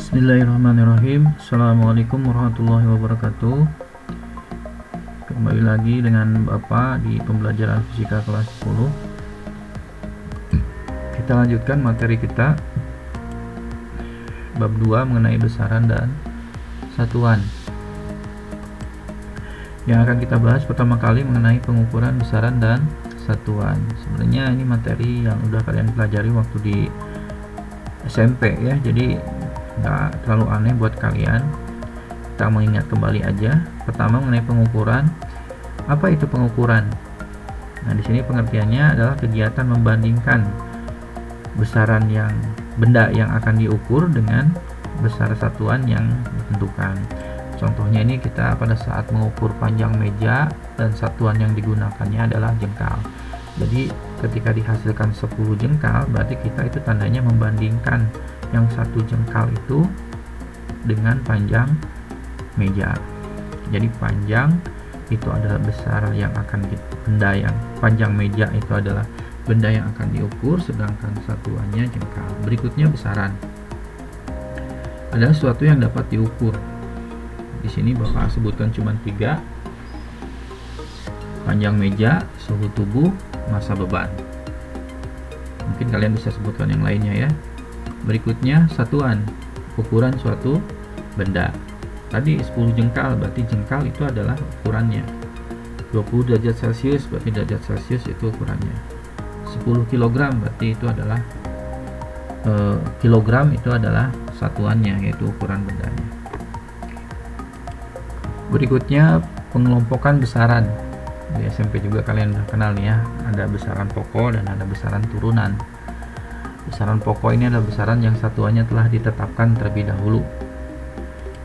Bismillahirrahmanirrahim. Assalamualaikum warahmatullahi wabarakatuh. Kembali lagi dengan Bapak di pembelajaran fisika kelas 10. Kita lanjutkan materi kita bab 2 mengenai besaran dan satuan. Yang akan kita bahas pertama kali mengenai pengukuran besaran dan satuan. Sebenarnya ini materi yang udah kalian pelajari waktu di SMP ya, jadi nggak terlalu aneh buat kalian. Kita mengingat kembali aja. Pertama mengenai pengukuran. Apa itu pengukuran? Nah, di sini pengertiannya adalah kegiatan membandingkan besaran benda yang akan diukur dengan besar satuan yang ditentukan. Contohnya ini kita pada saat mengukur panjang meja dan satuan yang digunakannya adalah jengkal. Jadi ketika dihasilkan 10 jengkal, berarti kita itu tandanya membandingkan yang 1 jengkal itu dengan panjang meja. Jadi panjang itu adalah besar yang akan benda yang panjang meja itu adalah benda yang akan diukur, sedangkan satuannya jengkal. Berikutnya besaran adalah sesuatu yang dapat diukur. Di sini Bapak sebutkan cuma 3: panjang meja, suhu tubuh, massa beban. Mungkin kalian bisa sebutkan yang lainnya ya. Berikutnya satuan, ukuran suatu benda. Tadi 10 jengkal, berarti jengkal itu adalah ukurannya. 20 derajat Celcius berarti derajat Celcius itu ukurannya. 10 kg berarti itu adalah kilogram itu adalah satuannya, yaitu ukuran bendanya. Berikutnya pengelompokan besaran. Di SMP juga kalian udah kenal ya, ada besaran pokok dan ada besaran turunan. Besaran pokok ini adalah besaran yang satuannya telah ditetapkan terlebih dahulu.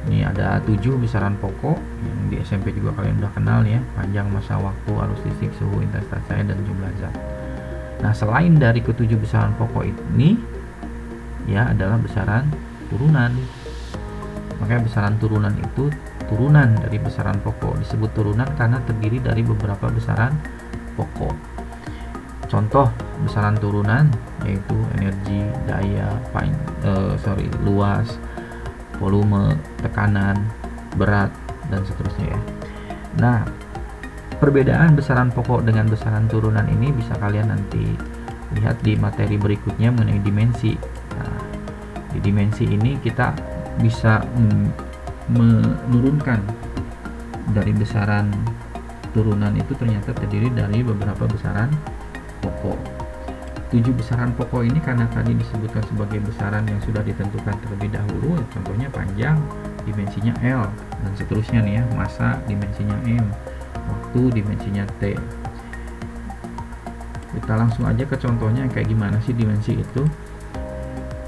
Ini ada 7 besaran pokok yang di SMP juga kalian udah kenal ya: panjang, massa, waktu, arus listrik, suhu, intensitas cahaya, dan jumlah zat. Nah, selain dari ketujuh besaran pokok ini ya adalah besaran turunan. Makanya besaran turunan itu turunan dari besaran pokok. Disebut turunan karena terdiri dari beberapa besaran pokok. Contoh besaran turunan yaitu energi, daya, luas, volume, tekanan, berat, dan seterusnya ya. Nah, perbedaan besaran pokok dengan besaran turunan ini bisa kalian nanti lihat di materi berikutnya mengenai dimensi. Nah, di dimensi ini kita bisa menurunkan dari besaran turunan itu ternyata terdiri dari beberapa besaran pokok. 7 besaran pokok ini karena tadi disebutkan sebagai besaran yang sudah ditentukan terlebih dahulu, contohnya panjang dimensinya L dan seterusnya nih ya, massa dimensinya M, waktu dimensinya T. Kita langsung aja ke contohnya kayak gimana sih dimensi itu.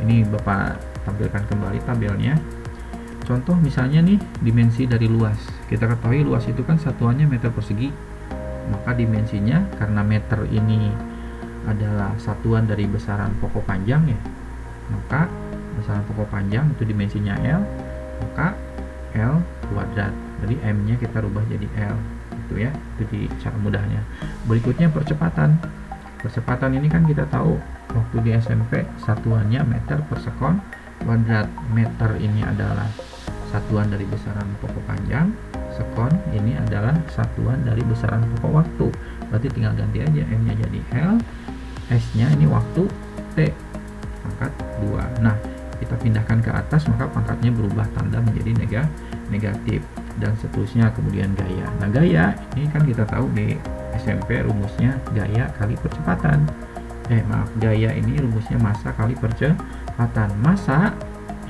Ini Bapak tampilkan kembali tabelnya. Contoh misalnya nih dimensi dari luas. Kita ketahui luas itu kan satuannya meter persegi. Maka dimensinya karena meter ini adalah satuan dari besaran pokok panjang ya, maka besaran pokok panjang itu dimensinya L, maka L kuadrat. Jadi M nya kita rubah jadi L gitu ya. Itu di cara mudahnya. Berikutnya percepatan. Percepatan ini kan kita tahu waktu di SMP satuannya meter per sekon kuadrat. Meter ini adalah satuan dari besaran pokok panjang, sekon ini adalah satuan dari besaran pokok waktu. Berarti tinggal ganti aja, M nya jadi L, S nya ini waktu, T pangkat 2. Nah, kita pindahkan ke atas maka pangkatnya berubah tanda menjadi negatif dan seterusnya. Kemudian gaya. Nah, gaya ini kan kita tahu di SMP rumusnya gaya kali percepatan. Gaya ini rumusnya massa kali percepatan. Massa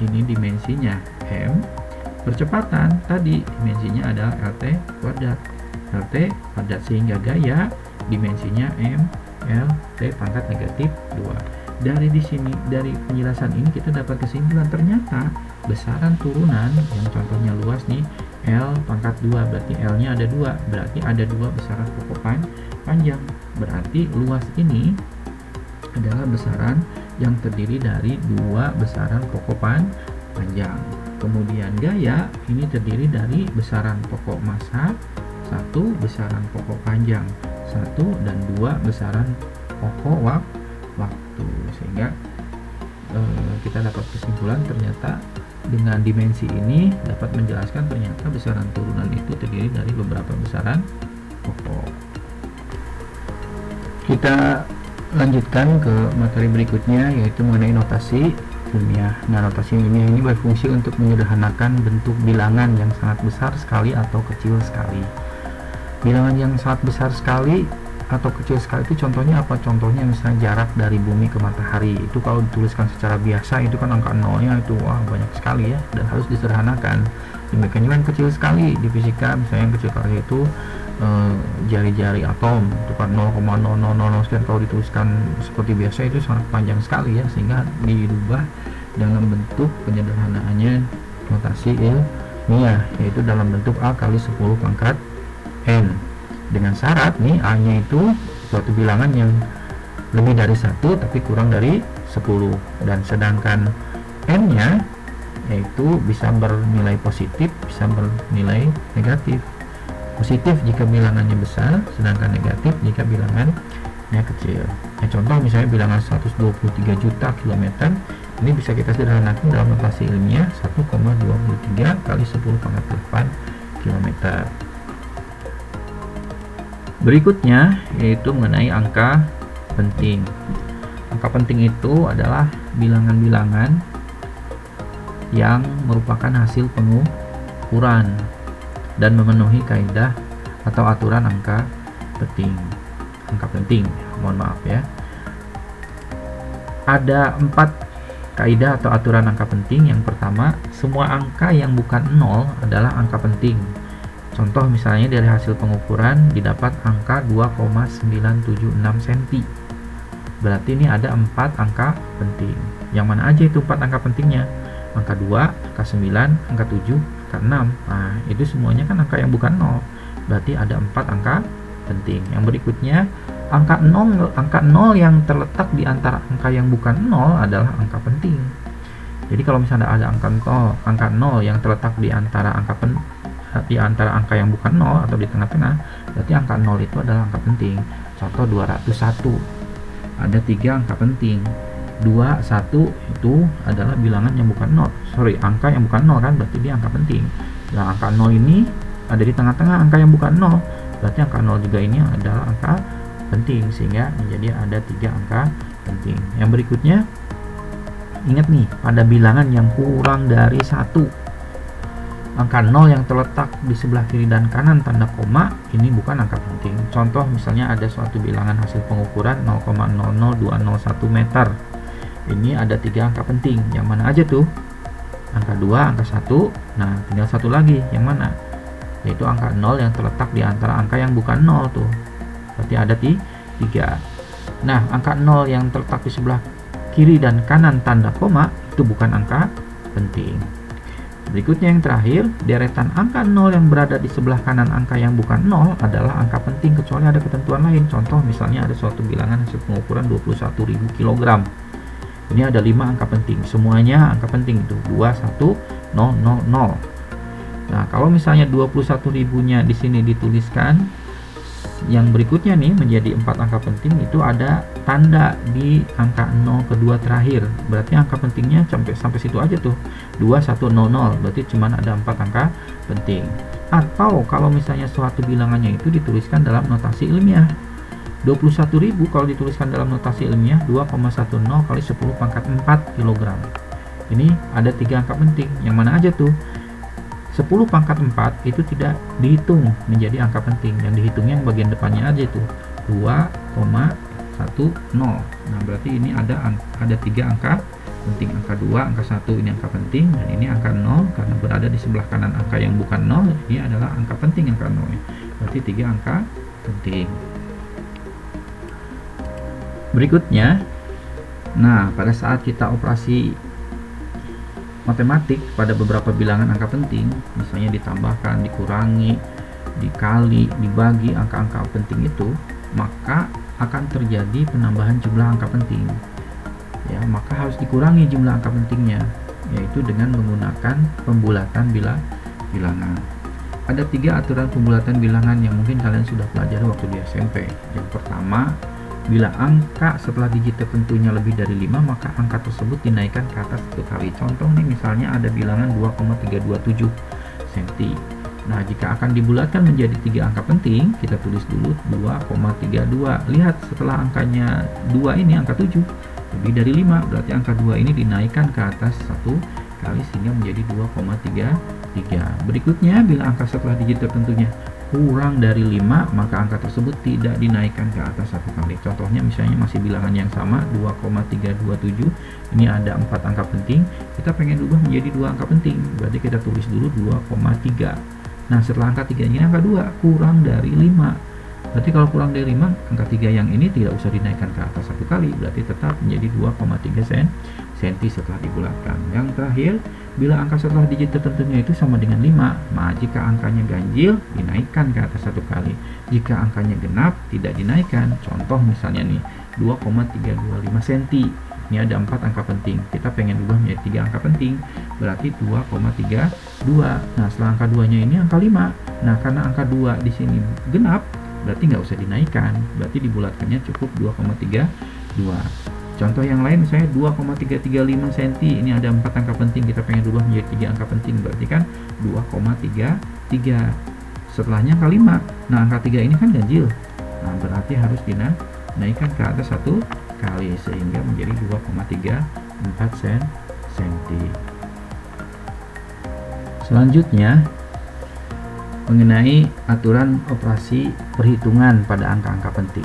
ini dimensinya M, percepatan tadi dimensinya adalah LT kuadrat. LT kuadrat sehingga gaya dimensinya M, L, T pangkat negatif 2. Dari penjelasan ini kita dapat kesimpulan ternyata besaran turunan yang contohnya luas nih L pangkat 2, berarti L nya ada 2, berarti ada 2 besaran pokok panjang. Berarti luas ini adalah besaran yang terdiri dari 2 besaran pokok panjang. Kemudian gaya ini terdiri dari besaran pokok massa 1, besaran pokok panjang 1, dan 2 besaran pokok waktu. Sehingga kita dapat kesimpulan ternyata dengan dimensi ini dapat menjelaskan ternyata besaran turunan itu terdiri dari beberapa besaran pokok. Kita lanjutkan ke materi berikutnya, yaitu mengenai notasi ilmiah. Nah, notasi ilmiah ini berfungsi untuk menyederhanakan bentuk bilangan yang sangat besar sekali atau kecil sekali. Bilangan yang sangat besar sekali atau kecil sekali itu contohnya apa? Contohnya misalnya jarak dari bumi ke matahari. Itu kalau dituliskan secara biasa itu kan angka nolnya itu wah banyak sekali ya, dan harus disederhanakan. Demikian juga yang kecil sekali di fisika, misalnya yang kecil sekali itu jari-jari atom itu kan 0,0000 sekian. Kalau dituliskan seperti biasa itu sangat panjang sekali ya, sehingga dirubah dalam bentuk penyederhanaannya notasi ilmiah, yaitu dalam bentuk A kali 10 pangkat N, dengan syarat nih A nya itu suatu bilangan yang lebih dari 1 tapi kurang dari 10, dan sedangkan N nya yaitu bisa bernilai positif, bisa bernilai negatif. Positif jika bilangannya besar, sedangkan negatif jika bilangannya kecil. Nah, contoh misalnya bilangan 123 juta kilometer, ini bisa kita sederhanakan dalam notasi ilmiah 1,23 kali 10 pangkat 8 kilometer. Berikutnya yaitu mengenai angka penting. Angka penting itu adalah bilangan-bilangan yang merupakan hasil pengukuran dan memenuhi kaidah atau aturan angka penting. Angka penting, mohon maaf ya. Ada 4 kaidah atau aturan angka penting. Yang pertama, semua angka yang bukan 0 adalah angka penting. Contoh misalnya dari hasil pengukuran didapat angka 2,976 cm. Berarti ini ada 4 angka penting. Yang mana aja itu 4 angka pentingnya? Angka 2, angka 9, angka 7, angka 6. Nah, itu semuanya kan angka yang bukan 0. Berarti ada 4 angka penting. Yang berikutnya, angka 0 yang terletak di antara angka yang bukan 0 adalah angka penting. Jadi kalau misalnya ada angka 0 yang terletak di antara angka yang bukan 0 atau di tengah-tengah, berarti angka 0 itu adalah angka penting. Contoh 201. Ada 3 angka penting. 2, 1 itu adalah bilangan yang bukan 0. Angka yang bukan 0 kan, berarti dia angka penting. Nah, angka 0 ini ada di tengah-tengah angka yang bukan 0. Berarti angka 0 juga ini adalah angka penting, sehingga menjadi ada 3 angka penting. Yang berikutnya, ingat nih, pada bilangan yang kurang dari 1, angka 0 yang terletak di sebelah kiri dan kanan tanda koma, ini bukan angka penting. Contoh misalnya ada suatu bilangan hasil pengukuran 0,00201 meter. Ini ada 3 angka penting. Yang mana aja tuh? Angka 2, angka 1. Nah, tinggal satu lagi. Yang mana? Yaitu angka 0 yang terletak di antara angka yang bukan 0 tuh. Berarti ada 3. Nah, angka 0 yang terletak di sebelah kiri dan kanan tanda koma itu bukan angka penting. Berikutnya yang terakhir, deretan angka 0 yang berada di sebelah kanan angka yang bukan 0 adalah angka penting kecuali ada ketentuan lain. Contoh misalnya ada suatu bilangan hasil pengukuran 21.000 kg. Ini ada 5 angka penting, semuanya angka penting itu 2, 1, 0, 0, 0. Nah, kalau misalnya 21.000-nya di sini dituliskan, yang berikutnya nih menjadi 4 angka penting, itu ada tanda di angka 0 kedua terakhir. Berarti angka pentingnya sampai situ aja tuh. 2, 1, 0, 0. Berarti cuma ada 4 angka penting. Atau kalau misalnya suatu bilangannya itu dituliskan dalam notasi ilmiah. 21.000 kalau dituliskan dalam notasi ilmiah 2,10 kali 10 pangkat 4 kg. Ini ada 3 angka penting. Yang mana aja tuh? 10 pangkat 4 itu tidak dihitung menjadi angka penting. Yang dihitungnya yang bagian depannya aja itu 2,10. Nah, berarti ini ada 3 angka penting. Angka 2, angka 1 ini angka penting, dan ini angka 0 karena berada di sebelah kanan angka yang bukan 0, ini adalah angka penting angka 0. Berarti 3 angka penting. Berikutnya, nah pada saat kita operasi matematik pada beberapa bilangan angka penting, misalnya ditambahkan, dikurangi, dikali, dibagi angka-angka penting itu, maka akan terjadi penambahan jumlah angka penting. Ya, maka harus dikurangi jumlah angka pentingnya, yaitu dengan menggunakan pembulatan bilangan. Ada 3 aturan pembulatan bilangan yang mungkin kalian sudah pelajari waktu di SMP. Yang pertama, Bila angka setelah digit tertentunya lebih dari 5, maka angka tersebut dinaikkan ke atas 1 kali. Contoh nih, misalnya ada bilangan 2,327 cm. Nah, jika akan dibulatkan menjadi 3 angka penting, kita tulis dulu 2,32. Lihat, setelah angkanya 2 ini, angka 7, lebih dari 5, berarti angka 2 ini dinaikkan ke atas 1 kali sehingga menjadi 2,33. Berikutnya, bila angka setelah digit tertentunya kurang dari 5, maka angka tersebut tidak dinaikkan ke atas 1 kali. Contohnya misalnya masih bilangan yang sama, 2,327. Ini ada 4 angka penting, kita pengen ubah menjadi 2 angka penting, berarti kita tulis dulu 2,3. Nah, setelah angka 3 ini angka 2, kurang dari 5. Berarti kalau kurang dari 5, angka 3 yang ini tidak usah dinaikkan ke atas 1 kali, berarti tetap menjadi 2,3 cm setelah dibulatkan. Yang terakhir, bila angka setelah digit tertentunya itu sama dengan 5, maka jika angkanya ganjil, dinaikkan ke atas 1 kali. Jika angkanya genap, tidak dinaikkan. Contoh misalnya nih, 2,325 cm. Ini ada 4 angka penting, kita pengen ubah menjadi 3 angka penting, berarti 2,32. Nah, setelah angka 2 nya ini angka 5. Nah, karena angka 2 di sini genap, berarti nggak usah dinaikkan, berarti dibulatkannya cukup 2,32. Contoh yang lain misalnya 2,335 cm, ini ada 4 angka penting, kita pengen ubah menjadi 3 angka penting, berarti kan 2,33. Setelahnya angka 5. Nah, angka 3 ini kan ganjil, nah berarti harus dinaikkan ke atas 1 kali sehingga menjadi 2,34 cm. Selanjutnya, mengenai aturan operasi perhitungan pada angka-angka penting.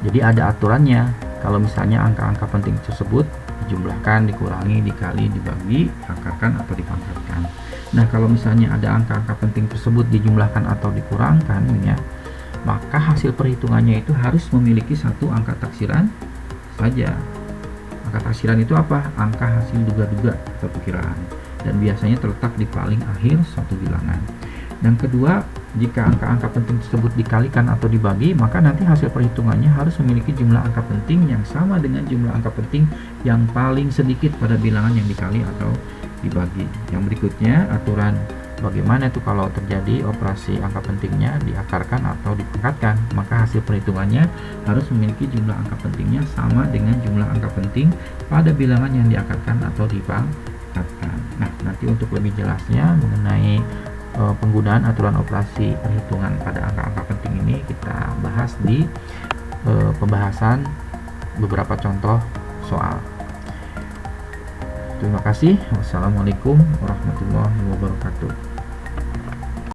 Jadi ada aturannya. Kalau misalnya angka-angka penting tersebut dijumlahkan, dikurangi, dikali, dibagi, diakarkan atau dipangkatkan. Nah, kalau misalnya ada angka-angka penting tersebut dijumlahkan atau dikurangkan, ya, maka hasil perhitungannya itu harus memiliki satu angka taksiran saja. Angka taksiran itu apa? Angka hasil duga-duga atau perkiraan, dan biasanya terletak di paling akhir suatu bilangan. Dan kedua, jika angka-angka penting tersebut dikalikan atau dibagi, maka nanti hasil perhitungannya harus memiliki jumlah angka penting yang sama dengan jumlah angka penting yang paling sedikit pada bilangan yang dikali atau dibagi. Yang berikutnya, aturan bagaimana itu kalau terjadi operasi angka pentingnya diakarkan atau dipangkatkan, maka hasil perhitungannya harus memiliki jumlah angka pentingnya sama dengan jumlah angka penting pada bilangan yang diakarkan atau dipangkatkan. Nah, nanti untuk lebih jelasnya mengenai penggunaan aturan operasi perhitungan pada angka-angka penting ini kita bahas di pembahasan beberapa contoh soal. Terima kasih. Wassalamualaikum warahmatullahi wabarakatuh.